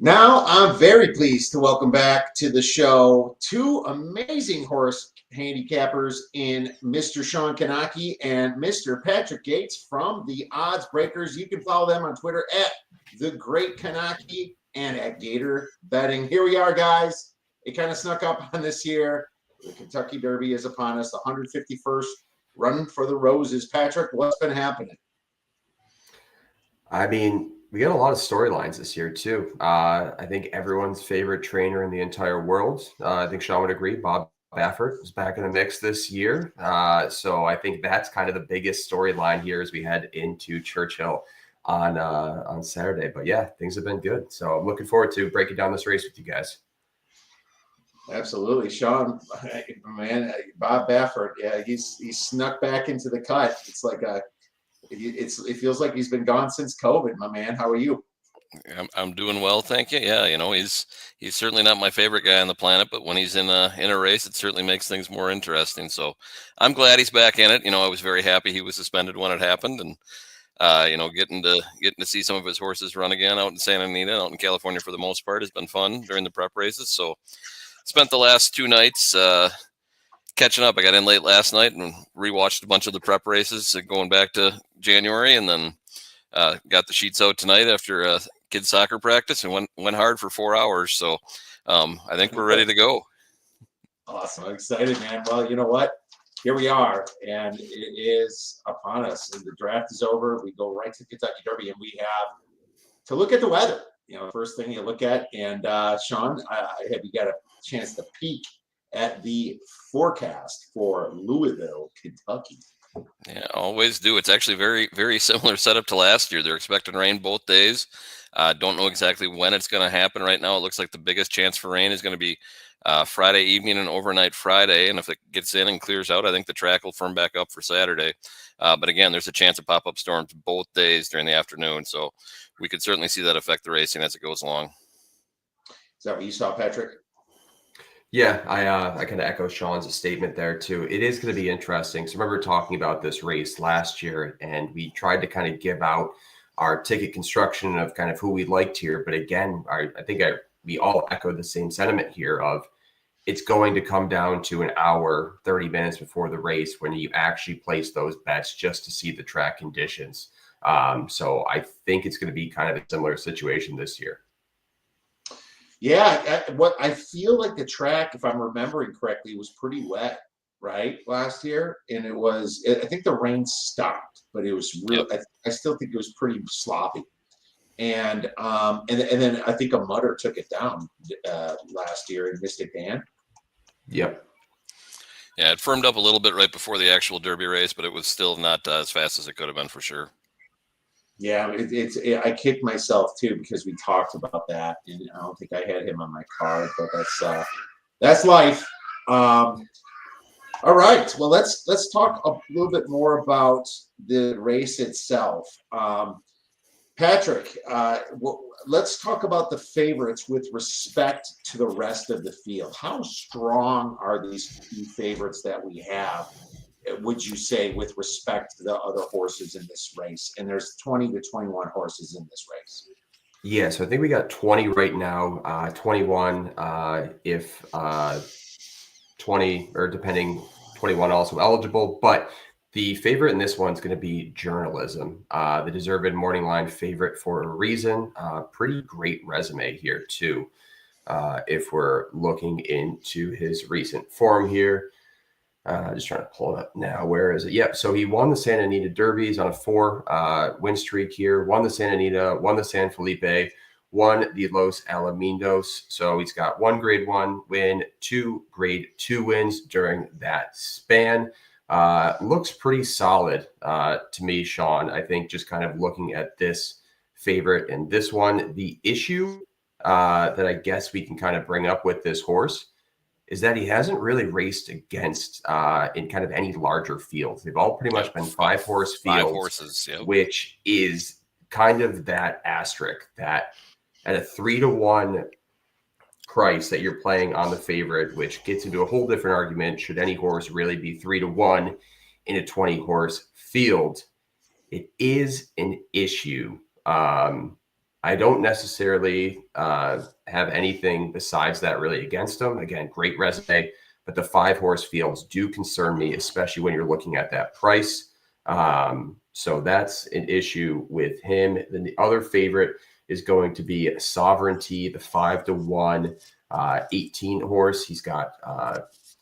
Now, I'm very pleased to welcome back to the show two amazing horse handicappers in Mr. Shawn and Mr. Patrick Gates from the Odds Breakers. You can follow them on Twitter at The Great Kanaki and at Gator Betting. Here we are, guys. It kind of snuck up on this year. The Kentucky Derby is upon us, the 151st Run for the Roses. Patrick, what's been happening? I mean, we got a lot of storylines this year, too. I think everyone's favorite trainer in the entire world, I think Shawn would agree, Bob Baffert is back in the mix this year. So I think that's kind of the biggest storyline here as we head into Churchill on Saturday. But yeah, things have been good. So I'm looking forward to breaking down this race with you guys. Absolutely, Shawn, man, Bob Baffert, yeah, he's snuck back into the cut. It's like it feels like he's been gone since COVID, my man. How are you? I'm doing well, thank you. Yeah, he's certainly not my favorite guy on the planet, but when he's in a race, it certainly makes things more interesting. So I'm glad he's back in it. I was very happy he was suspended when it happened, and getting to see some of his horses run again out in Santa Anita, out in California for the most part, has been fun during the prep races. So spent the last two nights catching up. I got in late last night and rewatched a bunch of the prep races going back to January, and then got the sheets out tonight after kids soccer practice and went hard for 4 hours. So I think we're ready to go. Awesome. I'm excited, man. Well, you know what? Here we are, and it is upon us. And the draft is over. We go right to Kentucky Derby, and we have to look at the weather. First thing you look at. And Shawn, have you got a chance to peek at the forecast for Louisville, Kentucky? Yeah, always do. It's actually very, very similar setup to last year. They're expecting rain both days. Don't know exactly when it's going to happen right now. It looks like the biggest chance for rain is going to be Friday evening and overnight Friday. And if it gets in and clears out, I think the track will firm back up for Saturday. But again, there's a chance of pop-up storms both days during the afternoon. So we could certainly see that affect the racing as it goes along. Is that what you saw, Patrick? Yeah, I kind of echo Shawn's statement there too. It is going to be interesting. So I remember talking about this race last year, and we tried to kind of give out our ticket construction of kind of who we liked here. But again, I think we all echo the same sentiment here of it's going to come down to an hour, 30 minutes before the race when you actually place those bets just to see the track conditions. So I think it's going to be kind of a similar situation this year. Yeah, what I feel like the track, if I'm remembering correctly, was pretty wet, right, last year, and I think the rain stopped, but it was real. Yep. I still think it was pretty sloppy, and then I think a mutter took it down last year in Mystic Dan. Yep. Yeah, it firmed up a little bit right before the actual Derby race, but it was still not as fast as it could have been for sure. Yeah, I kicked myself too because we talked about that, and I don't think I had him on my card, but that's life. All right, well let's talk a little bit more about the race itself. Patrick, let's talk about the favorites with respect to the rest of the field. How strong are these few favorites that we have, would you say, with respect to the other horses in this race? And there's 20 to 21 horses in this race. Yeah, so I think we got 20 right now, 21 if 20 or depending, 21 also eligible. But the favorite in this one is going to be Journalism, the deserved morning line favorite for a reason. Pretty great resume here too. If we're looking into his recent form here. Just trying to pull it up now. Where is it? Yep. So he won the Santa Anita Derbies on a 4 win streak here. Won the Santa Anita, won the San Felipe, won the Los Alamitos. So he's got 1 grade 1 win, 2 grade 2 wins during that span. Looks pretty solid to me, Shawn. I think just kind of looking at this favorite and this one, the issue that I guess we can kind of bring up with this horse is that he hasn't really raced against in kind of any larger fields. They've all pretty much been 5-horse fields, 5 horses, yep. Which is kind of that asterisk that at a 3-to-1 price that you're playing on the favorite, which gets into a whole different argument. Should any horse really be 3-to-1 in a 20-horse field? It is an issue I don't necessarily have anything besides that really against him. Again, great resume, but the 5-horse fields do concern me, especially when you're looking at that price. So that's an issue with him. Then the other favorite is going to be Sovereignty, the 5-1, 18 horse. He's got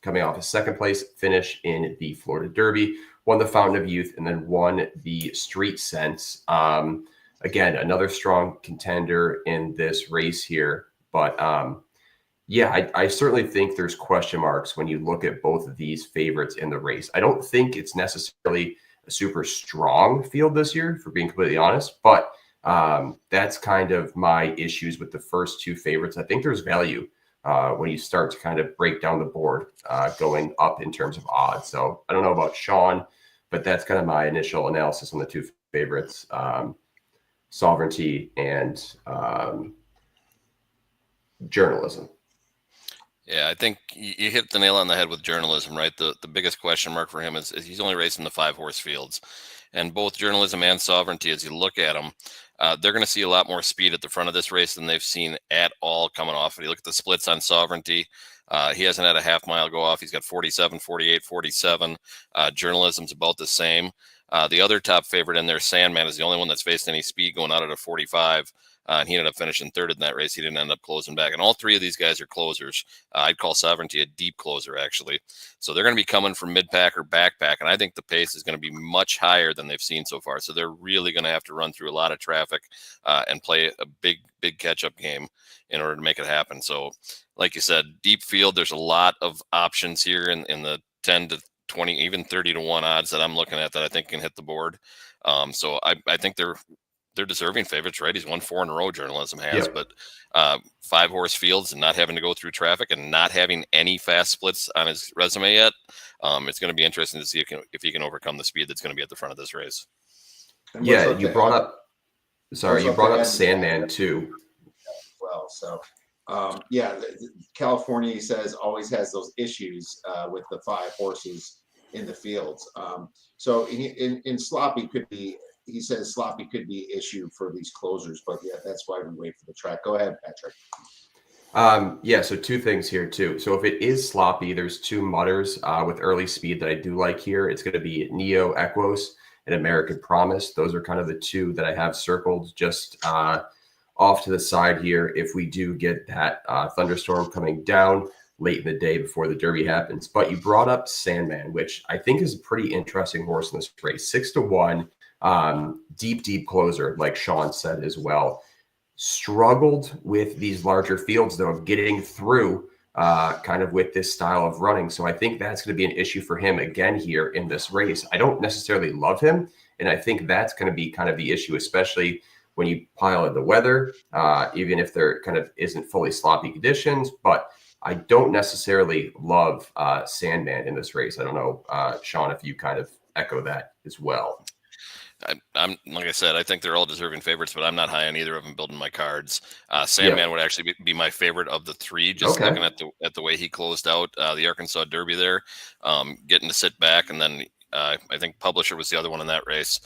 coming off a second place finish in the Florida Derby, won the Fountain of Youth, and then won the Street Sense. Again, another strong contender in this race here. But yeah, I certainly think there's question marks when you look at both of these favorites in the race. I don't think it's necessarily a super strong field this year, for being completely honest, but that's kind of my issues with the first two favorites. I think there's value when you start to kind of break down the board going up in terms of odds. So I don't know about Shawn, but that's kind of my initial analysis on the two favorites, Sovereignty and Journalism. Yeah, I think you hit the nail on the head with Journalism, right? The biggest question mark for him is he's only racing the 5-horse fields. And both Journalism and Sovereignty, as you look at them, they're going to see a lot more speed at the front of this race than they've seen at all coming off. If you look at the splits on Sovereignty, he hasn't had a half mile go off. He's got 47, 48, 47. Journalism's about the same. The other top favorite in there, Sandman, is the only one that's faced any speed going out at a 45. And he ended up finishing third in that race. He didn't end up closing back. And all three of these guys are closers. I'd call Sovereignty a deep closer, actually. So they're going to be coming from mid-pack or backpack. And I think the pace is going to be much higher than they've seen so far. So they're really going to have to run through a lot of traffic and play a big catch-up game in order to make it happen. So like you said, deep field, there's a lot of options here in the 10 to 20, even 30 to 1 odds that I'm looking at that I think can hit the board. So I think they're deserving favorites, right? He's won 4 in a row, Journalism has, Yep. but 5-horse fields and not having to go through traffic and not having any fast splits on his resume yet. It's going to be interesting to see if he can overcome the speed that's going to be at the front of this race. Yeah, you brought up Sandman too. Well, so yeah, California, he says, always has those issues with the 5 horses in the fields. So in Sloppy could be. He says Sloppy could be an issue for these closers, but yeah, that's why we wait for the track. Go ahead, Patrick. Yeah, so two things here too. So if it is Sloppy, there's 2 mutters with early speed that I do like here. It's going to be Neo Equos and American Promise. Those are kind of the 2 that I have circled just off to the side here. If we do get that thunderstorm coming down late in the day before the Derby happens. But you brought up Sandman, which I think is a pretty interesting horse in this race. 6-1. Deep closer, like Shawn said as well. Struggled with these larger fields, though, of getting through kind of with this style of running. So I think that's going to be an issue for him again here in this race. I don't necessarily love him, and I think that's going to be kind of the issue, especially when you pile in the weather, even if there kind of isn't fully sloppy conditions. But I don't necessarily love Sandman in this race. I don't know, Shawn, if you kind of echo that as well. I'm like I said, I think they're all deserving favorites, but I'm not high on either of them building my cards. Sandman would actually be my favorite of the 3, just looking at the way he closed out the Arkansas Derby there, getting to sit back. And then I think Publisher was the other one in that race.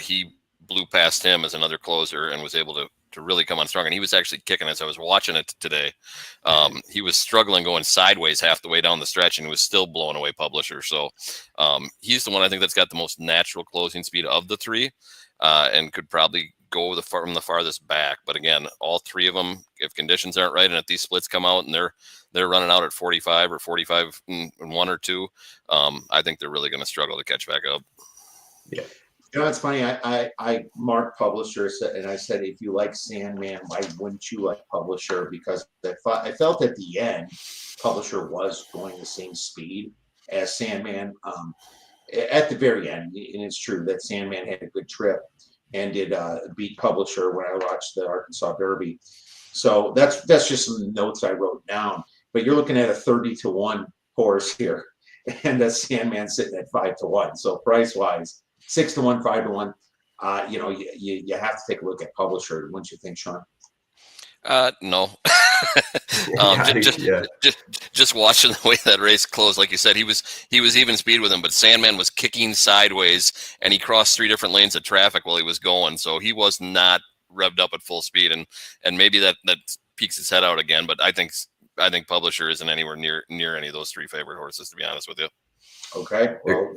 He blew past him as another closer and was able to really come on strong. And he was actually kicking as I was watching it today. He was struggling going sideways half the way down the stretch and he was still blowing away Publisher. So he's the one I think that's got the most natural closing speed of the 3 and could probably go from the farthest back. But again, all 3 of them, if conditions aren't right and if these splits come out and they're running out at 45 or 45 and 1 or 2, I think they're really going to struggle to catch back up. Yeah. You know, it's funny. I marked Publisher and I said, if you like Sandman, why wouldn't you like Publisher? Because I felt at the end, Publisher was going the same speed as Sandman at the very end. And it's true that Sandman had a good trip and did beat Publisher when I watched the Arkansas Derby. So that's just some notes I wrote down. But you're looking at a 30-1 horse here, and the Sandman sitting at 5-1. So price wise, 6-1, 5-1. You have to take a look at Publisher. Wouldn't you think, Shawn? No. Just watching the way that race closed, like you said, he was even speed with him, but Sandman was kicking sideways and he crossed 3 different lanes of traffic while he was going. So he was not revved up at full speed, and maybe that peeks his head out again. But I think Publisher isn't anywhere near any of those three favorite horses, to be honest with you. Okay, well,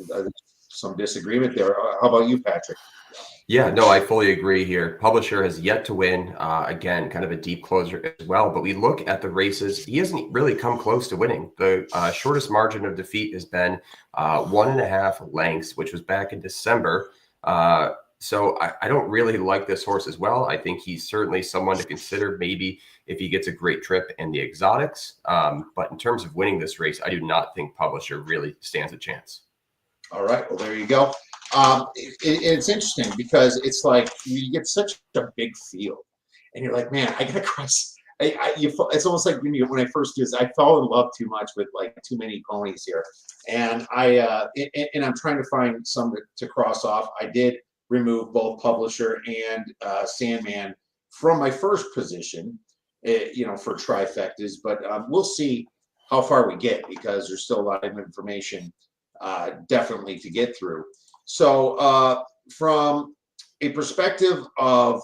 some disagreement there. How about you, Patrick? Yeah, no, I fully agree here. Publisher has yet to win. Again, kind of a deep closer as well. But we look at the races, he hasn't really come close to winning. The shortest margin of defeat has been 1.5 lengths, which was back in December. So I don't really like this horse as well. I think he's certainly someone to consider maybe if he gets a great trip in the exotics. But in terms of winning this race, I do not think Publisher really stands a chance. All right, well, there you go. It's interesting because it's like you get such a big field, and you're like, man, I gotta cross. It's almost like when I first do this, I fell in love too much with like too many ponies here, and and I'm trying to find some to cross off. I did remove both Publisher and Sandman from my first position, for trifectas, but we'll see how far we get because there's still a lot of information definitely to get through. So from a perspective of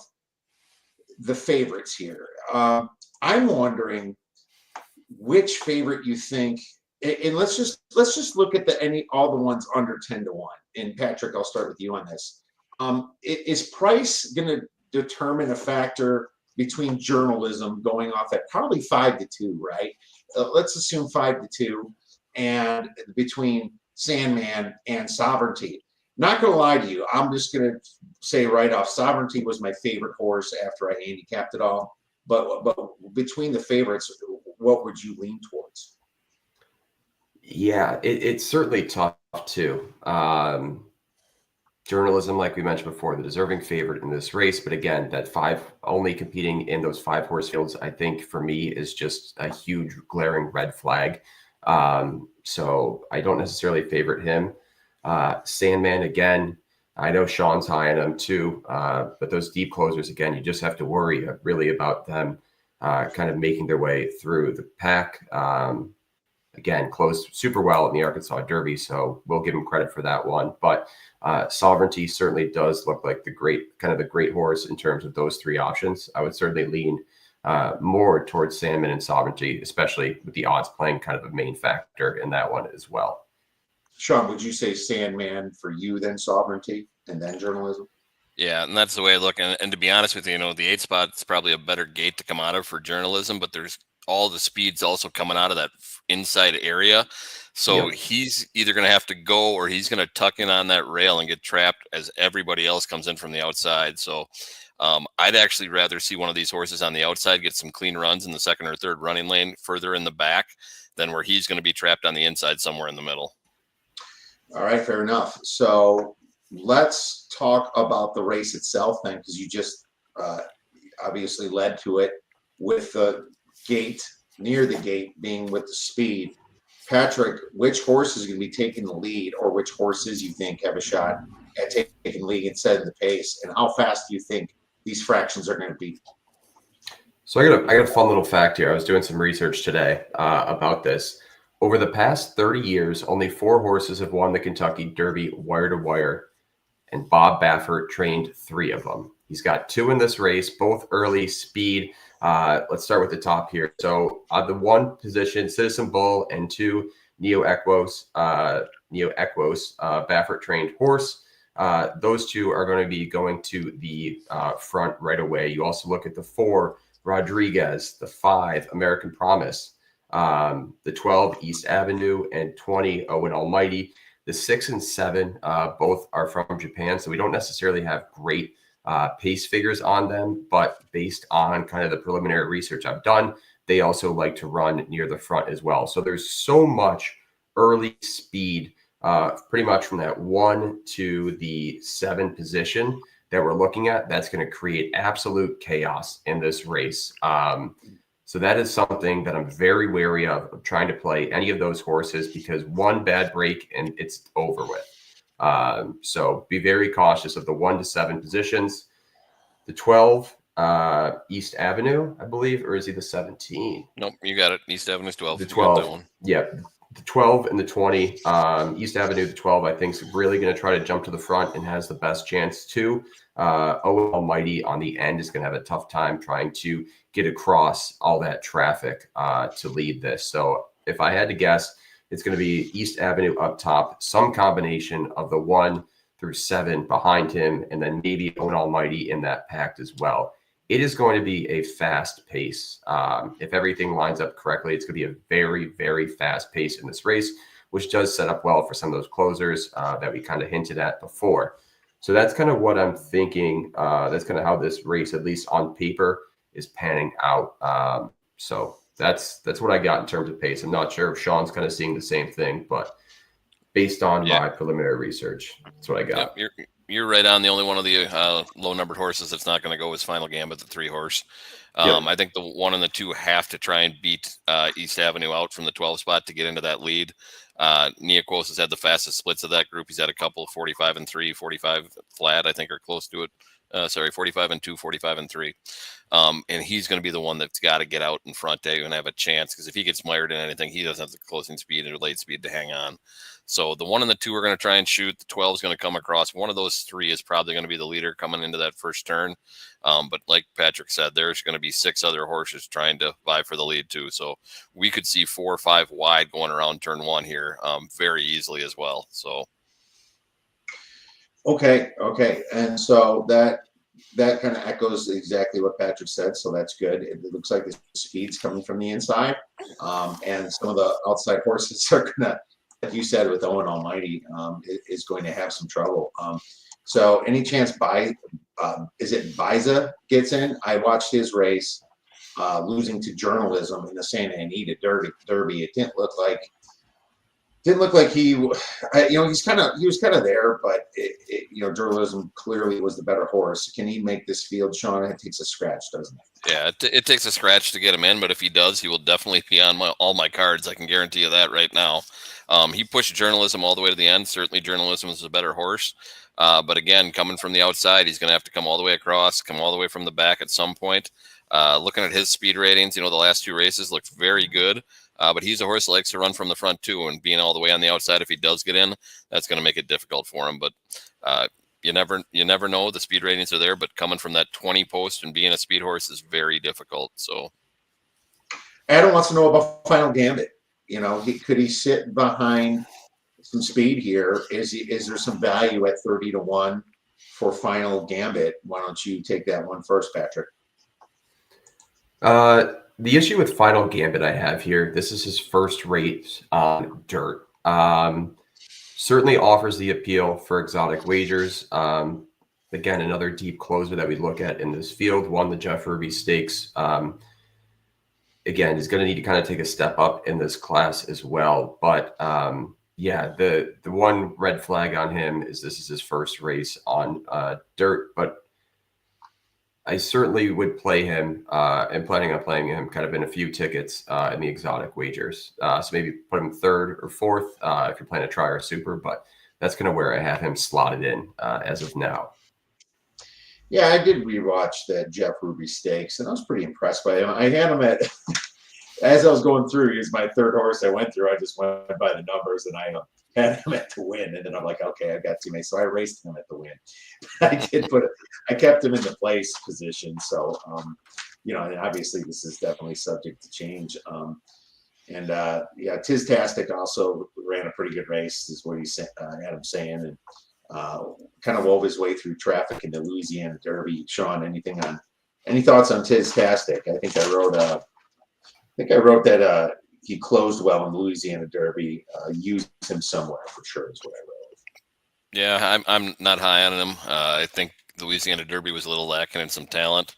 the favorites here, I'm wondering which favorite you think, and let's just look at all the ones under 10 to 1. And Patrick, I'll start with you on this. Is price going to determine a factor between journalism going off at probably 5 to 2, right? Let's assume 5 to 2, and between Sandman and Sovereignty. Not going to lie to you, I'm just going to say right off, Sovereignty was my favorite horse after I handicapped it all. But between the favorites, what would you lean towards? Yeah, it's certainly tough too. Journalism, like we mentioned before, the deserving favorite in this race. But again, that 5 only competing in those 5 horse fields, I think for me is just a huge glaring red flag. So I don't necessarily favorite him. Sandman, again, I know Shawn's high on him too. But those deep closers, again, you just have to worry really about them kind of making their way through the pack. Again, closed super well in the Arkansas Derby, so we'll give him credit for that one. But Sovereignty certainly does look like the great horse in terms of those 3 options. I would certainly lean more towards Sandman and Sovereignty, especially with the odds playing kind of a main factor in that one as well. Shawn, would you say Sandman for you, then Sovereignty, and then journalism? Yeah, and that's the way I look. And to be honest with you, the 8 spot is probably a better gate to come out of for journalism, but there's all the speeds also coming out of that inside area. So he's either going to have to go or he's going to tuck in on that rail and get trapped as everybody else comes in from the outside. So I'd actually rather see one of these horses on the outside get some clean runs in the second or third running lane further in the back than where he's going to be trapped on the inside somewhere in the middle. All right, fair enough. So let's talk about the race itself then, because you just obviously led to it with the gate, near the gate being with the speed. Patrick, which horse is going to be taking the lead, or which horses you think have a shot at taking the lead and setting the pace, and how fast do you think these fractions are going to be? So I got a fun little fact here. I was doing some research today about this. Over the past 30 years, only 4 horses have won the Kentucky Derby wire to wire, and Bob Baffert trained 3 of them. He's got 2 in this race, both early speed. Let's start with the top here. So the 1 position, Citizen Bull, and 2, Neo Equos, Baffert trained horse. Those 2 are going to be going to the front right away. You also look at the 4, Rodriguez, the 5, American Promise, the 12, East Avenue, and 20, Owen Almighty. The 6 and 7 both are from Japan, so we don't necessarily have great pace figures on them, but based on kind of the preliminary research I've done, they also like to run near the front as well. So there's so much early speed, pretty much from that 1 to the 7 position that we're looking at. That's going to create absolute chaos in this race. So that is something that I'm very wary of trying to play any of those horses, because 1 bad break and it's over with. So be very cautious of the 1 to 7 positions. The 12, East Avenue, I believe, or is he the 17? Nope, you got it. East Avenue's 12. The 12. Yeah. the 12 and the 20, East Avenue, the 12, I think is really going to try to jump to the front and has the best chance to. Owen Almighty on the end is going to have a tough time trying to get across all that traffic to lead this. So if I had to guess, it's going to be East Avenue up top, some combination of the 1 through 7 behind him, and then maybe Owen Almighty in that pact as well. It is going to be a fast pace. If everything lines up correctly, it's going to be a very, very fast pace in this race, which does set up well for some of those closers that we kind of hinted at before. So that's kind of what I'm thinking. That's kind of how this race, at least on paper, is panning out. So that's what I got in terms of pace. I'm not sure if Shawn's kind of seeing the same thing, but based on my preliminary research, that's what I got. You're right on. The only one of the low-numbered horses that's not going to go is Final Gambit, the 3-horse. I think the 1 and the 2 have to try and beat East Avenue out from the 12 spot to get into that lead. Neokos has had the fastest splits of that group. He's had a couple of 45 and 3, 45 flat, I think, are close to it. 45 and 2, 45 and 3. And he's going to be the one that's got to get out in front to even have a chance, because if he gets mired in anything, he doesn't have the closing speed or late speed to hang on. So the 1 and the 2 are going to try and shoot. The 12 is going to come across. One of those 3 is probably going to be the leader coming into that first turn. But like Patrick said, there's going to be 6 other horses trying to vie for the lead too. So we could see 4 or 5 wide going around turn 1 here very easily as well. So. Okay. And so that kind of echoes exactly what Patrick said. So that's good. It looks like the speed's coming from the inside. And some of the outside horses are going to, like you said, with Owen Almighty, is going to have some trouble. So any chance is it Biza gets in? I watched his race, losing to Journalism in the Santa Anita Derby. It didn't look like he, he was kind of there, but Journalism clearly was the better horse. Can he make this field, Shawn? It takes a scratch, doesn't it? Yeah, it takes a scratch to get him in, but if he does, he will definitely be on all my cards. I can guarantee you that right now. He pushed Journalism all the way to the end. Certainly Journalism is a better horse. But again, coming from the outside, he's going to have to come all the way across, come all the way from the back at some point. Looking at his speed ratings, the last 2 races looked very good. But he's a horse that likes to run from the front too, and being all the way on the outside, if he does get in, that's going to make it difficult for him. But you never know. The speed ratings are there, but coming from that 20 post and being a speed horse is very difficult. So Adam wants to know about Final Gambit. Could he sit behind some speed here? Is there some value at 30-1 for Final Gambit? Why don't you take that one first, Patrick? The issue with Final Gambit I have here, this is his first race on dirt. Certainly offers the appeal for exotic wagers. Again, another deep closer that we look at in this field, won the Jeff Ruby Stakes. Again, is going to need to kind of take a step up in this class as well. But the one red flag on him is this is his first race on dirt. But I certainly would play him and planning on playing him kind of in a few tickets in the exotic wagers. So maybe put him 3rd or 4th if you're playing a try or a super, but that's kind of where I have him slotted in as of now. Yeah, I did rewatch that Jeff Ruby Stakes, and I was pretty impressed by him. I had him at, as I was going through, he was my 3rd horse I went through. I just went by the numbers, and I had him at the win. And then I'm like, okay, I've got teammates. So I raced him at the win. I kept him in the place position. So, and obviously this is definitely subject to change. Tiztastic also ran a pretty good race, is what Adam's saying, and kind of wove his way through traffic in the Louisiana Derby. Shawn, any thoughts on Tiztastic? I think I wrote that he closed well in the Louisiana Derby. Used him somewhere for sure is what I wrote. Yeah, I'm not high on him. I think Louisiana Derby was a little lacking in some talent.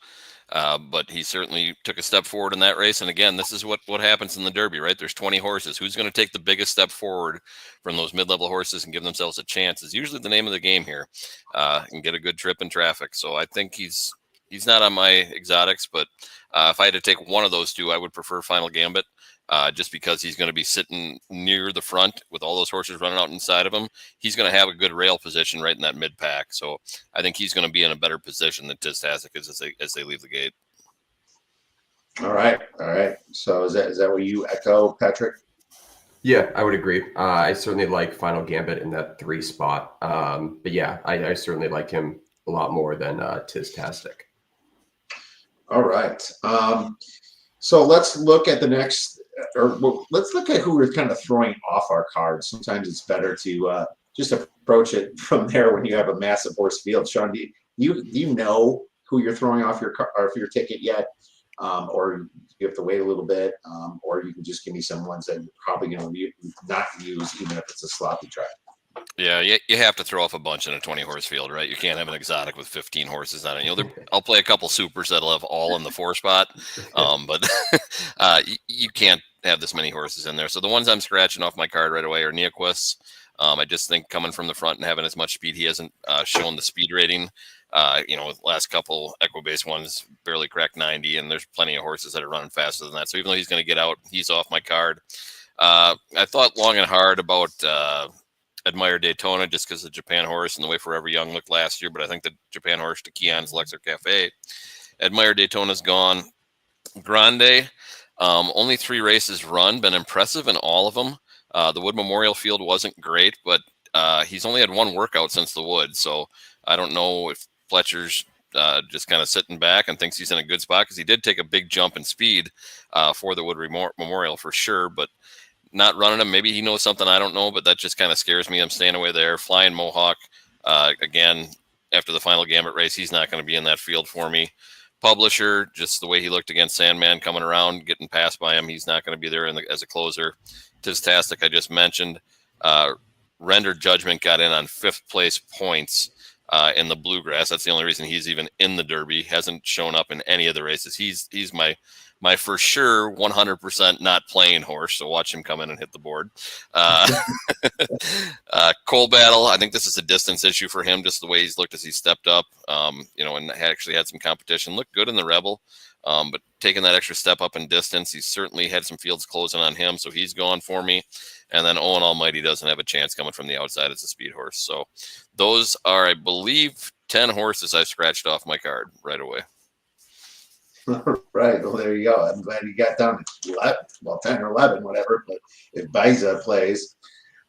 But he certainly took a step forward in that race. And again, this is what happens in the Derby, right? There's 20 horses. Who's going to take the biggest step forward from those mid-level horses and give themselves a chance is usually the name of the game here, and get a good trip in traffic. So I think he's not on my exotics, but if I had to take one of those 2, I would prefer Final Gambit. Just because he's going to be sitting near the front with all those horses running out inside of him. He's going to have a good rail position right in that mid-pack. So I think he's going to be in a better position than Tiztastic is as they leave the gate. All right. So is that what you echo, Patrick? Yeah, I would agree. I certainly like Final Gambit in that 3 spot. But yeah, I certainly like him a lot more than Tistastic. All right. So let's look at the next, let's look at who we're kind of throwing off our cards. Sometimes it's better to just approach it from there when you have a massive horse field. Shawn, do you know who you're throwing off your car, or if your ticket yet, or you have to wait a little bit, or you can just give me some ones that you're probably going to not use, even if it's a sloppy track. Yeah, you have to throw off a bunch in a 20 horse field, right? You can't have an exotic with 15 horses on it. You know, I'll play a couple supers that'll have all in the 4 spot, but you can't have this many horses in there. So the ones I'm scratching off my card right away are Neoquist. I just think coming from the front and having as much speed, he hasn't shown the speed rating. You know, last couple Equibase ones barely cracked 90, and there's plenty of horses that are running faster than that. So even though he's going to get out, he's off my card. I thought long and hard about Admire Daytona just because the Japan horse and the way Forever Young looked last year, but I think the Japan horse to Keon's Lexer Cafe. Admire Daytona's gone. Grande, only 3 races run, been impressive in all of them. The Wood Memorial Field wasn't great, but he's only had 1 workout since the Wood, so I don't know if Fletcher's just kind of sitting back and thinks he's in a good spot, because he did take a big jump in speed for the Wood Memorial for sure, but not running him. Maybe he knows something I don't know, but that just kind of scares me. I'm staying away there. Flying Mohawk, again, after the Final Gambit race, he's not going to be in that field for me. Publisher, just the way he looked against Sandman coming around, getting passed by him, he's not going to be there as a closer. Tistastic, I just mentioned. Rendered Judgment got in on 5th place points in the Bluegrass. That's the only reason he's even in the Derby. Hasn't shown up in any of the races. He's my for sure 100% not playing horse, so watch him come in and hit the board. Coal Battle, I think this is a distance issue for him, just the way he's looked as he stepped up, you know, and actually had some competition. Looked good in the Rebel, but taking that extra step up in distance, he's certainly had some fields closing on him, so he's gone for me. And then Owen Almighty doesn't have a chance coming from the outside as a speed horse. So those are, I believe, 10 horses I scratched off my card right away. Right. Well, there you go. I'm glad you got down to 11, well, 10 or 11, whatever. But if Biza plays,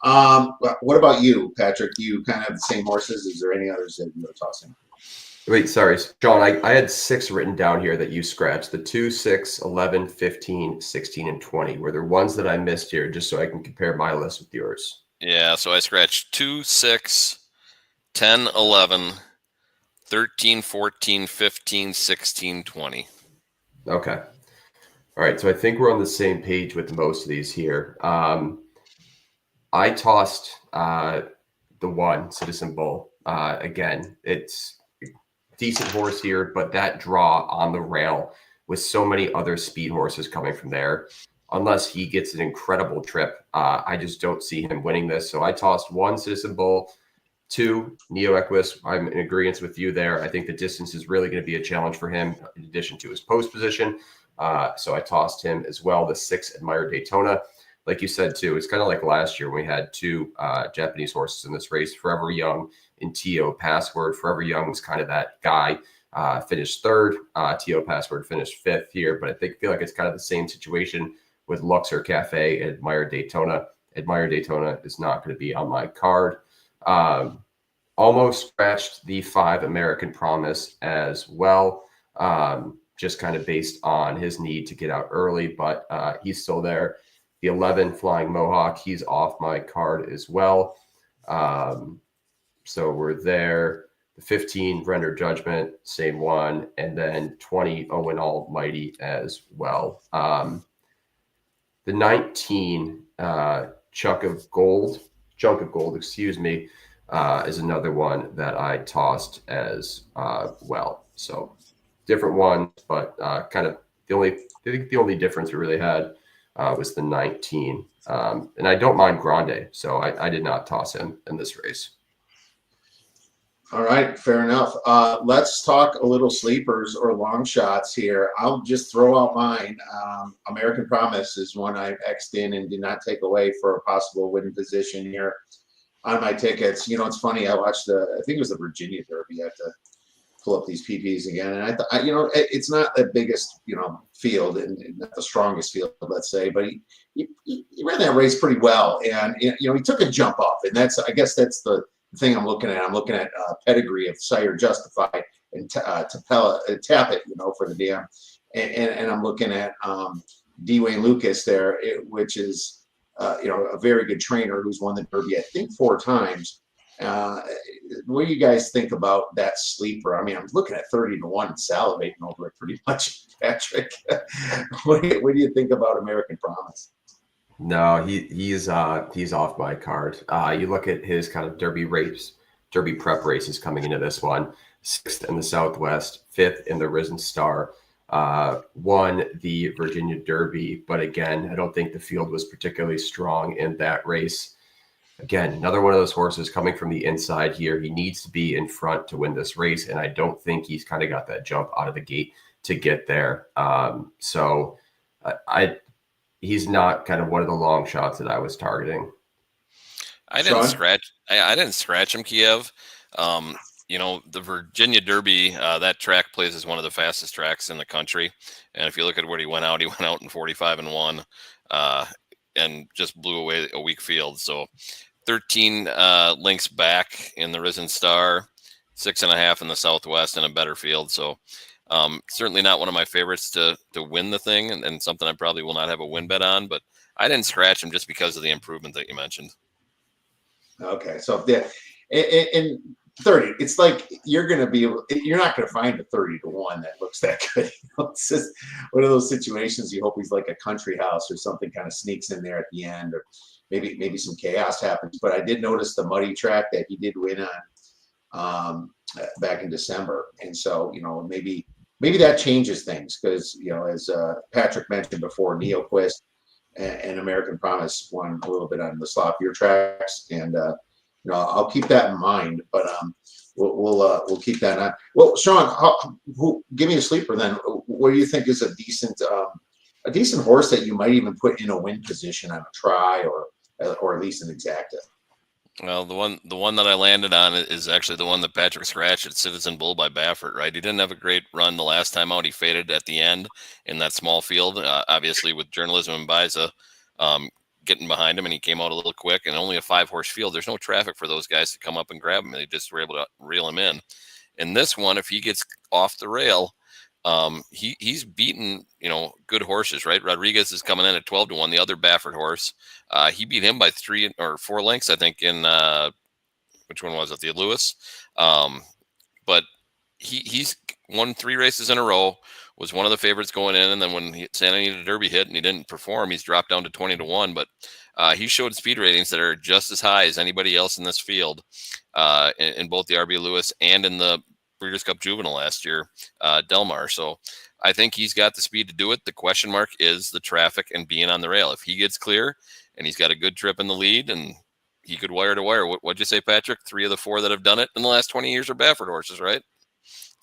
what about you, Patrick? Do you kind of have the same horses? Is there any others that you are tossing? Wait, sorry, Shawn. I had 6 written down here that you scratched. The 2, 6, 11, 15, 16, and 20. Were there ones that I missed here, just so I can compare my list with yours? Yeah. So I scratched 2, 6, 10, 11, 13, 14, 15, 16, 20. Okay. All right. So I think we're on the same page with most of these here. I tossed the 1, Citizen Bull. Again, it's a decent horse here, but that draw on the rail with so many other speed horses coming from there, unless he gets an incredible trip, I just don't see him winning this. So I tossed 1, Citizen Bull, 2, Neo Equus. I'm in agreement with you there. I think the distance is really going to be a challenge for him in addition to his post position. So I tossed him as well. The 6, Admire Daytona. Like you said, too, it's kind of like last year when we had 2 Japanese horses in this race, Forever Young and T.O. Password. Forever Young was kind of that guy. Finished 3rd. T.O. Password finished 5th here. But I feel like it's kind of the same situation with Luxor Cafe and Admire Daytona. Admire Daytona is not going to be on my card. Almost scratched the 5, American Promise as well, just kind of based on his need to get out early, but he's still there. The 11, Flying Mohawk, he's off my card as well. So we're there. The 15, Render Judgment, same one. And then 20, Owen Almighty as well. The 19, Chunk of Gold, excuse me, is another one that I tossed as well. So different ones, but kind of I think the only difference we really had was the 19. And I don't mind Grande, so I did not toss him in this race. All right, fair enough. Let's talk a little sleepers or long shots here. I'll just throw out mine. American Promise is one I X'd in and did not take away for a possible winning position here on my tickets. You know, it's funny. I watched I think it was the Virginia Derby at the pull up these PPs again. And I thought, it's not the biggest, field and not the strongest field, let's say, but he ran that race pretty well. And, he took a jump off. And I guess that's the thing I'm looking at. I'm looking at pedigree of Sire Justify and Tap It, for the dam. And I'm looking at Dwayne Lucas there, which is, a very good trainer who's won the Derby, I think 4 times. What do you guys think about that sleeper? I mean, I'm looking at 30-1 and salivating over it pretty much, Patrick. What do you think about American Promise? No, he's off my card. You look at his kind of Derby prep races coming into this one: 6th in the Southwest, 5th in the Risen Star, won the Virginia Derby, but again, I don't think the field was particularly strong in that race. Again, another one of those horses coming from the inside here. He needs to be in front to win this race, and I don't think he's kind of got that jump out of the gate to get there. So he's not kind of one of the long shots that I was targeting. I didn't scratch him, Kiev. The Virginia Derby, that track plays as one of the fastest tracks in the country. And if you look at where he went out in 45-1, and just blew away a weak field. So 13 links back in the Risen Star, 6.5 in the Southwest, and a better field. So certainly not one of my favorites to win the thing, and something I probably will not have a win bet on. But I didn't scratch him just because of the improvement that you mentioned. Okay, so and 30, it's like you're not going to find a 30-1 that looks that good. It's just one of those situations. You hope he's like a country house or something kind of sneaks in there at the end, or maybe some chaos happens. But I did notice the muddy track that he did win on back in December, and so maybe that changes things, because as Patrick mentioned before, Neoquist and American Promise won a little bit on the sloppier tracks, and I'll keep that in mind. But we'll keep that on. Well, Shawn, give me a sleeper then. What do you think is a decent horse that you might even put in a win position on a try, or at least an exacta? Well, the one that I landed on is actually the one that Patrick scratched at Citizen Bull by Baffert, right? He didn't have a great run the last time out. He faded at the end in that small field, obviously with Journalism and Biza getting behind him, and he came out a little quick, and only a 5-horse field. There's no traffic for those guys to come up and grab him. They just were able to reel him in. In this one, if he gets off the rail, he's beaten, good horses, right? Rodriguez is coming in at 12-1, the other Baffert horse. He beat him by 3 or 4 lengths, I think, in which one was it? The Lewis. But he's won 3 races in a row, was one of the favorites going in, and then when Santa Anita Derby hit and he didn't perform, he's dropped down to 20-1. But he showed speed ratings that are just as high as anybody else in this field, in both the RB Lewis and in the Breeders' Cup Juvenile last year, Del Mar. So I think he's got the speed to do it. The question mark is the traffic and being on the rail. If he gets clear and he's got a good trip in the lead, and he could wire to wire. What'd you say, Patrick? 3 of the 4 that have done it in the last 20 years are Baffert horses, right?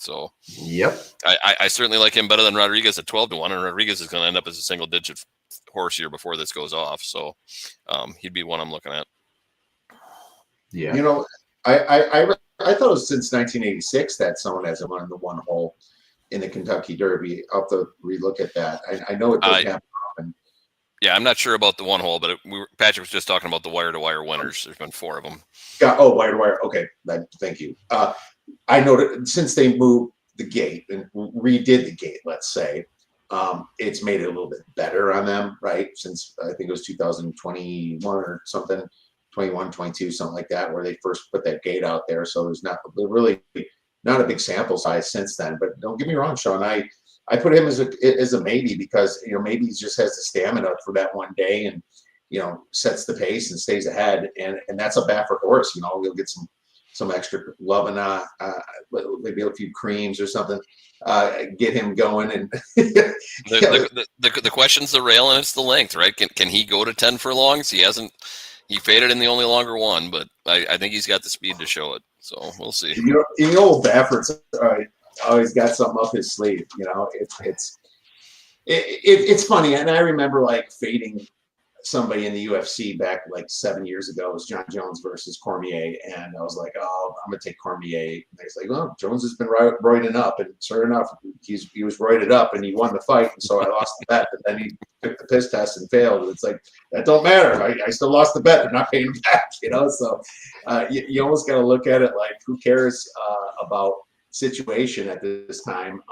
So yep, I certainly like him better than Rodriguez at 12-1, and Rodriguez is going to end up as a single-digit horse here before this goes off. So he'd be one I'm looking at. Yeah, I thought it was since 1986 that someone hasn't won the 1 hole in the Kentucky Derby. I'll have to relook at that. I know it doesn't happen often. Yeah, I'm not sure about the 1 hole, but Patrick was just talking about the wire-to-wire winners. There's been 4 of them. Wire-to-wire. Okay, thank you. I noted since they moved the gate and redid the gate, let's say, it's made it a little bit better on them, right? Since I think it was 2021 or something. 21, 22, something like that, where they first put that gate out there. So there's really not a big sample size since then. But don't get me wrong, Shawn. I put him as a maybe, because maybe he just has the stamina for that one day, and sets the pace and stays ahead. And that's a Baffert horse. We'll get some extra love and maybe a few creams or something. Get him going. And the question's the rail, and it's the length, right? Can he go to 10 furlongs? He faded in the only longer one, but I think he's got the speed to show it. So we'll see. Old Baffert's always got something up his sleeve. It's funny, and I remember like fading somebody in the UFC back like 7 years ago. It was John Jones versus Cormier, and I was like, oh, I'm gonna take Cormier. And he's like, well, Jones has been roiding up, and sure enough, he was roided up, and he won the fight, and so I lost the bet. But then he took the piss test and failed. It's like that don't matter. I still lost the bet. They're not paying him back, you know. So you almost got to look at it like, who cares about situation at this time?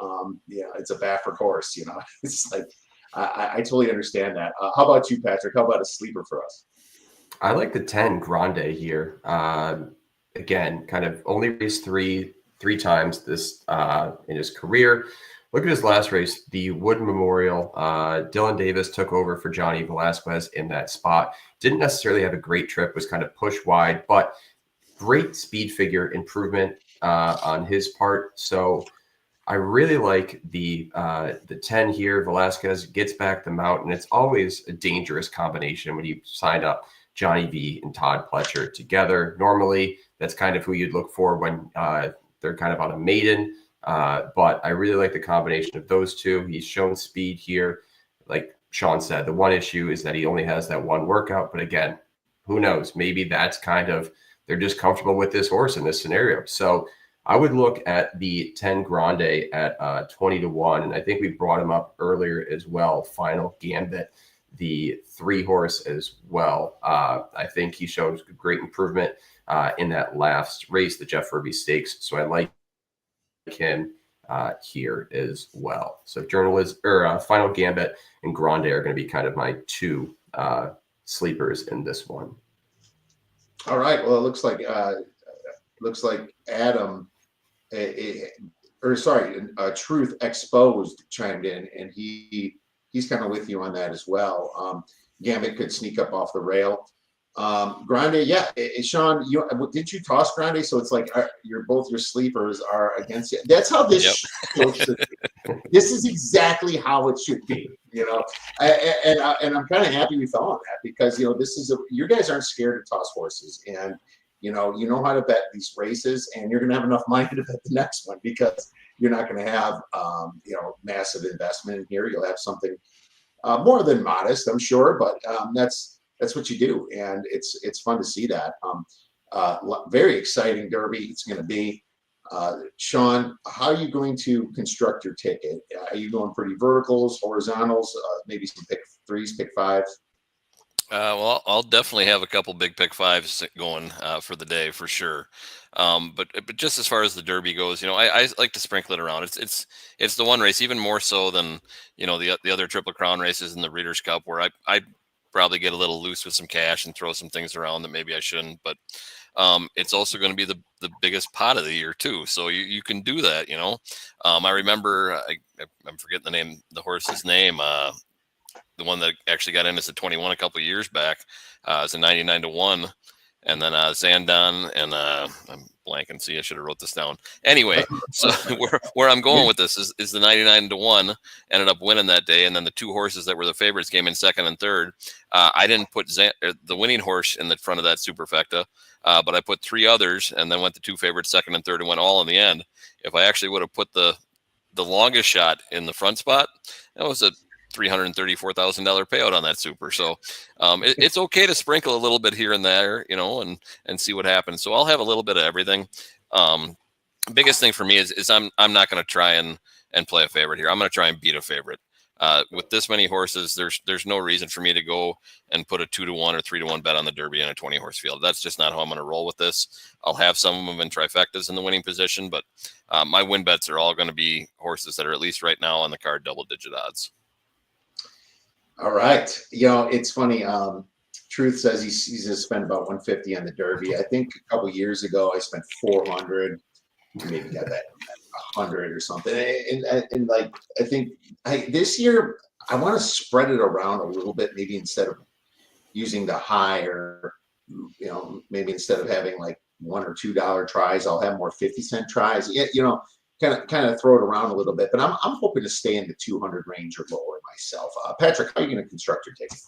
It's a Baffert horse, you know. It's like. I totally understand that. How about you, Patrick? How about a sleeper for us? I like the 10 Grande here. Again, kind of only raced three times this in his career. Look at his last race, the Wood Memorial. Dylan Davis took over for Johnny Velasquez in that spot. Didn't necessarily have a great trip, was kind of pushed wide, but great speed figure improvement on his part. So I really like the 10 here. Velasquez gets back the mount, and it's always a dangerous combination when you signed up Johnny V and Todd Pletcher together. Normally, that's kind of who you'd look for when they're kind of on a maiden. But I really like the combination of those two. He's shown speed here. Like Shawn said, the one issue is that he only has that one workout. But again, who knows? Maybe that's kind of, they're just comfortable with this horse in this scenario. So I would look at the 10 Grande at 20-1. And I think we brought him up earlier as well. Final Gambit, the 3 horse as well. I think he showed great improvement in that last race, the Jeff Ruby Stakes. So I like him here as well. So Final Gambit and Grande are going to be kind of my 2 sleepers in this one. All right. Well, it looks like Adam. Truth Exposed chimed in, and he's kind of with you on that as well. Gambit could sneak up off the rail. Grande, yeah. Shawn, did you toss Grande? So it's like both your sleepers are against you. That's how this show should be. This is exactly how it should be. You know, and I'm kind of happy we fell on that, because this is you guys aren't scared to toss horses, and you know how to bet these races, and you're going to have enough money to bet the next one, because you're not going to have massive investment in here. You'll have something more than modest, I'm sure, but that's what you do, and it's fun to see that. Very exciting Derby it's going to be. Shawn, how are you going to construct your ticket? Are you going pretty verticals, horizontals, maybe some pick 3s, pick 5s? Well, I'll definitely have a couple big pick 5s going for the day for sure. But just as far as the Derby goes, I like to sprinkle it around. It's the one race, even more so than the other Triple Crown races in the Breeders' Cup, where I probably get a little loose with some cash and throw some things around that maybe I shouldn't. But it's also going to be the biggest pot of the year too, so you can do that. I remember I'm forgetting the horse's name. The one that actually got in as a 21 a couple of years back is a 99-1, and then Zandon and I'm blanking. See, I should have wrote this down. Anyway, so where I'm going with this is the 99-1 ended up winning that day, and then the 2 horses that were the favorites came in second and third. I didn't put the winning horse in the front of that superfecta, but I put 3 others, and then went the 2 favorites second and third, and went all in the end. If I actually would have put the longest shot in the front spot, that was a $334,000 payout on that super. So it's okay to sprinkle a little bit here and there, and see what happens. So I'll have a little bit of everything. Biggest thing for me is I'm not going to try and play a favorite here. I'm going to try and beat a favorite. With this many horses, there's no reason for me to go and put a 2-1 or 3-1 bet on the Derby in a 20 horse field. That's just not how I'm going to roll with this. I'll have some of them in trifectas in the winning position, but my win bets are all going to be horses that are at least right now on the card double-digit odds. All right. It's funny. Truth says he's going to spend about $150 on the Derby. I think a couple years ago I spent $400. Maybe got that 100 or something. And like I think this year I want to spread it around a little bit. Maybe instead of using the higher, maybe instead of having like $1 or $2 tries, I'll have more 50-cent tries. Kind of throw it around a little bit, but I'm hoping to stay in the 200 range or lower myself. Patrick, how are you going to construct your ticket?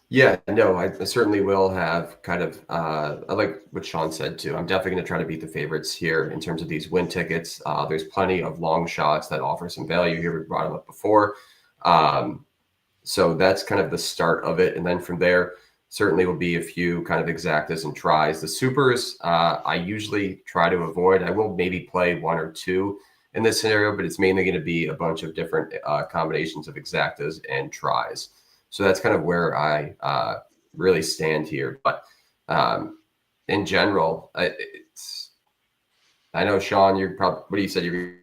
Yeah, no, I certainly will have kind of, I like what Shawn said too. I'm definitely going to try to beat the favorites here in terms of these win tickets. There's plenty of long shots that offer some value here. We brought them up before. So that's kind of the start of it. And then from there, certainly will be a few kind of exactas and tries. The supers, I usually try to avoid. I will maybe play one or two in this scenario, but it's mainly going to be a bunch of different combinations of exactas and tries. So that's kind of where I really stand here. But in general, I know, Shawn, you're probably, what do you said? You're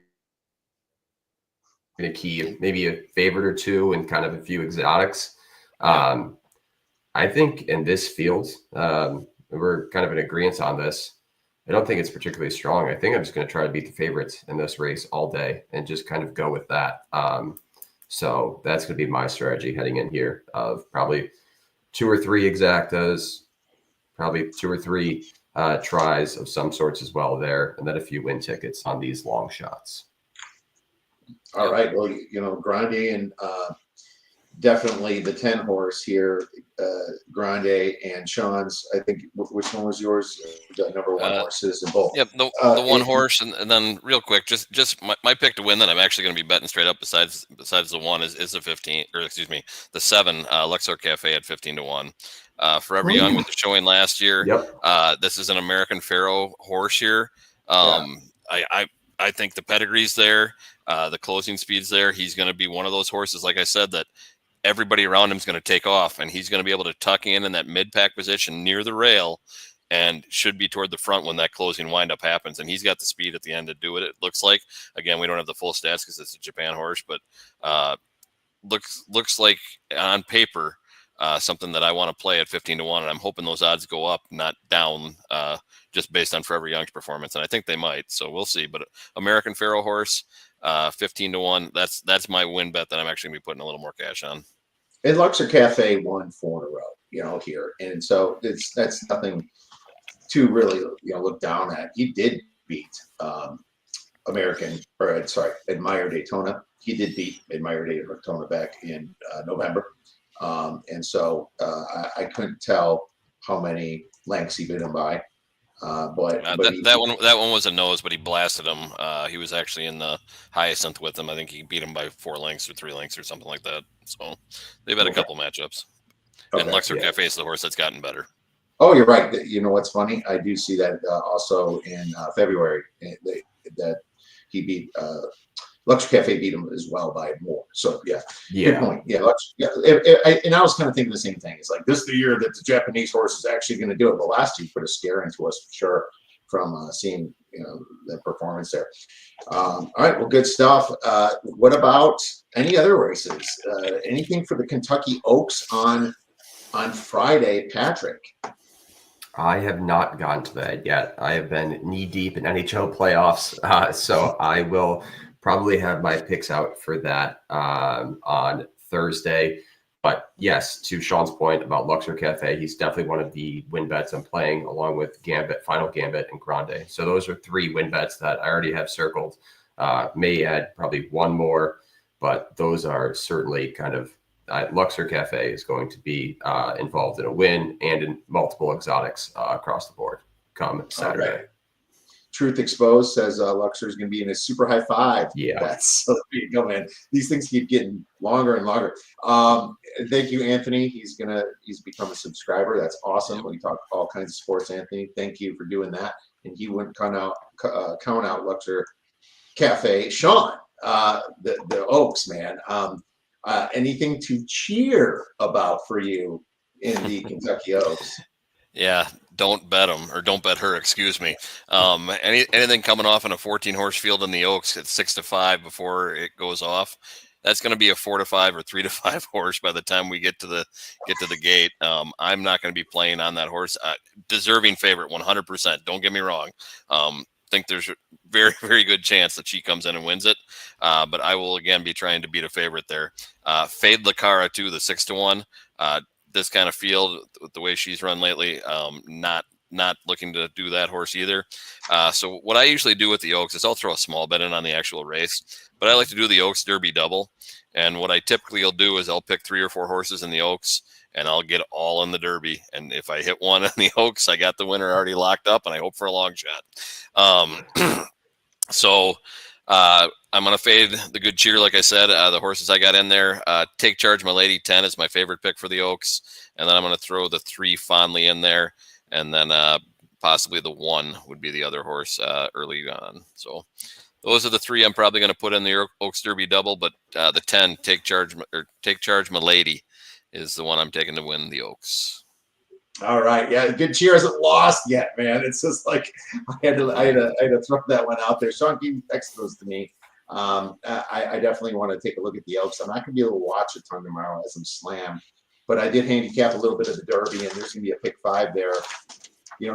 going to key maybe a favorite or two and kind of a few exotics. I think in this field, we're kind of in agreement on this. I don't think it's particularly strong. I think I'm just going to try to beat the favorites in this race all day and just kind of go with that. So that's going to be my strategy heading in here of probably 2 or 3 exactas, probably 2 or 3 tries of some sorts as well there, and then a few win tickets on these long shots. All right. Well, Grande and definitely the 10 horse here, Grande and Shawn's. I think, which one was yours? The number 1 horses in both. Yep, the one horse, and then real quick, just my pick to win that I'm actually going to be betting straight up. Besides the 1 is the 15, or excuse me, the 7 Luxor Cafe at 15-1. Forever Young with the showing last year. Yep. This is an American Pharaoh horse here. I think the pedigree's there, the closing speed's there. He's going to be one of those horses, like I said, that everybody around him is going to take off, and he's going to be able to tuck in that mid-pack position near the rail and should be toward the front when that closing windup happens. And he's got the speed at the end to do it, it looks like. Again, we don't have the full stats because it's a Japan horse, but looks like on paper something that I want to play at 15-1, and I'm hoping those odds go up, not down, just based on Forever Young's performance, and I think they might. So we'll see. But American Pharaoh horse, 15-1. That's my win bet that I'm actually gonna be putting a little more cash on. And Luxor Cafe won 4 in a row, here, and so that's nothing to really look down at. He did beat Admire Daytona. He did beat Admire Daytona back in November. And so I couldn't tell how many lengths he beat him by. But that one was a nose, but he blasted him. He was actually in the hyacinth with him. I think he beat him by 4 lengths or 3 lengths or something like that. So they've had a couple matchups. Okay, and Luxor Cafe is the horse that's gotten better. Oh, you're right. You know what's funny? I do see that also in February that he beat Luxor Cafe beat him as well by more. So yeah. Good point. Yeah, and I was kind of thinking the same thing. It's like, this is the year that the Japanese horse is actually going to do it. But last year put a scare into us for sure from seeing the performance there. All right, well, good stuff. What about any other races? Anything for the Kentucky Oaks on Friday, Patrick? I have not gotten to that yet. I have been knee deep in NHL playoffs, so I will probably have my picks out for that on Thursday. But yes, to Shawn's point about Luxor Cafe, he's definitely one of the win bets I'm playing, along with Gambit, Final Gambit, and Grande. So those are 3 win bets that I already have circled. May add probably 1 more, but those are certainly kind of Luxor Cafe is going to be involved in a win and in multiple exotics across the board come Saturday. Okay. Truth Exposed says Luxor is going to be in a super high 5. Yeah. So there you go, man. These things keep getting longer and longer. Thank you, Anthony. He's become a subscriber. That's awesome. We talk all kinds of sports, Anthony. Thank you for doing that. And he wouldn't count out Luxor Cafe. Shawn, the Oaks, man. Anything to cheer about for you in the Kentucky Oaks? Yeah, don't bet them, or don't bet her, excuse me. Anything coming off in a 14-horse field in the Oaks at 6-5 before it goes off, that's going to be a 4-5 or 3-5 horse by the time we get to the gate. I'm not going to be playing on that horse. Deserving favorite, 100%. Don't get me wrong. Think there's a very, very good chance that she comes in and wins it. But I will again be trying to beat a favorite there. Fade Lacara too, the 6-1. This kind of field with the way she's run lately, not looking to do that horse either. So what I usually do with the Oaks is I'll throw a small bet in on the actual race, but I like to do the Oaks Derby double. And what I typically will do is I'll pick 3 or 4 horses in the Oaks, and I'll get all in the Derby. And if I hit one in the Oaks, I got the winner already locked up, and I hope for a long shot. So I'm going to fade the Good Cheer, like I said. The horses I got in there, Take Charge, My Lady 10 is my favorite pick for the Oaks. And then I'm going to throw the 3 Fondly in there. And then possibly the 1 would be the other horse early on. So those are the 3 I'm probably going to put in the Oaks Derby double. But the 10, Take Charge, My Lady, is the one I'm taking to win the Oaks. All right, yeah, Good Cheer hasn't lost yet, man. It's just like I had to throw that one out there. Shawn, you text those to me. I definitely want to take a look at the Oaks. I'm not going to be able to watch a ton tomorrow as I'm slammed, but I did handicap a little bit of the Derby, and there's going to be a pick 5 there,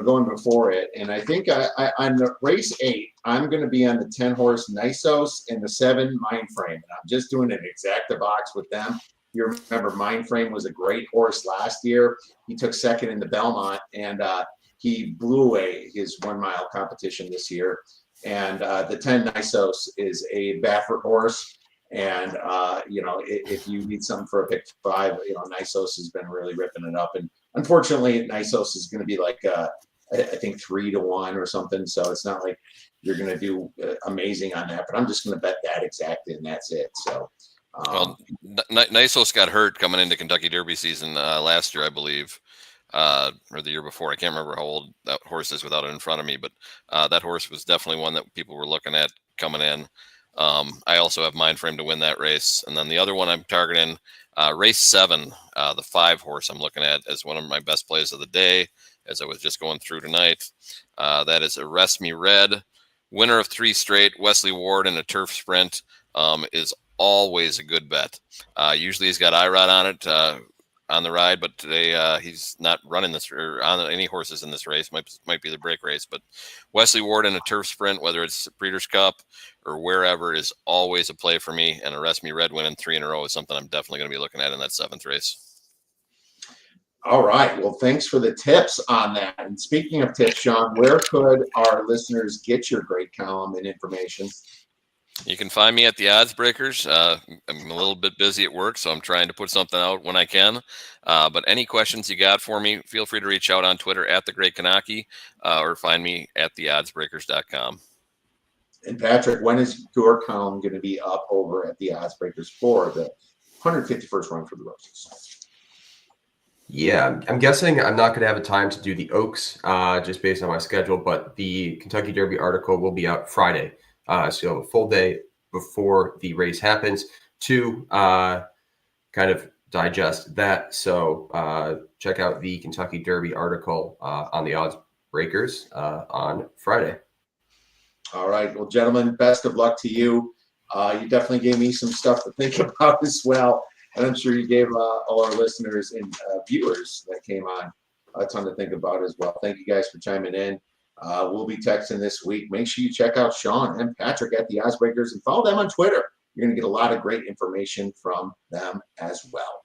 going before it. And I think on the race 8, I'm going to be on the 10 horse Nisos and the 7 Mindframe, and I'm just doing an exacta box with them. You remember Mindframe was a great horse last year. He took second in the Belmont, and he blew away his 1 mile competition this year. And the 10 Nisos is a Baffert horse. And, if you need something for a pick 5, Nisos has been really ripping it up. And unfortunately, Nisos is going to be like, I think 3 to 1 or something. So it's not like you're going to do amazing on that. But I'm just going to bet that exactly, and that's it. So. Well, Nisos got hurt coming into Kentucky Derby season last year, I believe, or the year before. I can't remember how old that horse is without it in front of me, but that horse was definitely one that people were looking at coming in. I also have Mindframe to win that race. And then the other one I'm targeting, race 7, the 5 horse I'm looking at as one of my best plays of the day, as I was just going through tonight. That is Arrest Me Red, winner of 3 straight, Wesley Ward in a turf sprint, is always a good bet. Usually he's got IROD on it on the ride, but today he's not running this or on any horses in this race. Might be the break race, but Wesley Ward in a turf sprint, whether it's Breeders' Cup or wherever, is always a play for me. And Arrest Me Red winning 3 in a row is something I'm definitely going to be looking at in that 7th race. All right. Well, thanks for the tips on that. And speaking of tips, Shawn, where could our listeners get your great column and information? You can find me at the Odds Breakers. I'm a little bit busy at work, so I'm trying to put something out when I can. But any questions you got for me, feel free to reach out on Twitter at The Great Knoche, or find me at theoddsbreakers.com. And Patrick, when is your column going to be up over at the Odds Breakers for the 151st run for the Roses? Yeah, I'm guessing I'm not going to have a time to do the Oaks just based on my schedule, but the Kentucky Derby article will be out Friday. So you'll have a full day before the race happens to kind of digest that. So check out the Kentucky Derby article on the Odds Breakers on Friday. All right. Well, gentlemen, best of luck to you. You definitely gave me some stuff to think about as well. And I'm sure you gave all our listeners and viewers that came on a ton to think about as well. Thank you guys for chiming in. We'll be texting this week. Make sure you check out Shawn and Patrick at the Odds Breakers and follow them on Twitter. You're going to get a lot of great information from them as well.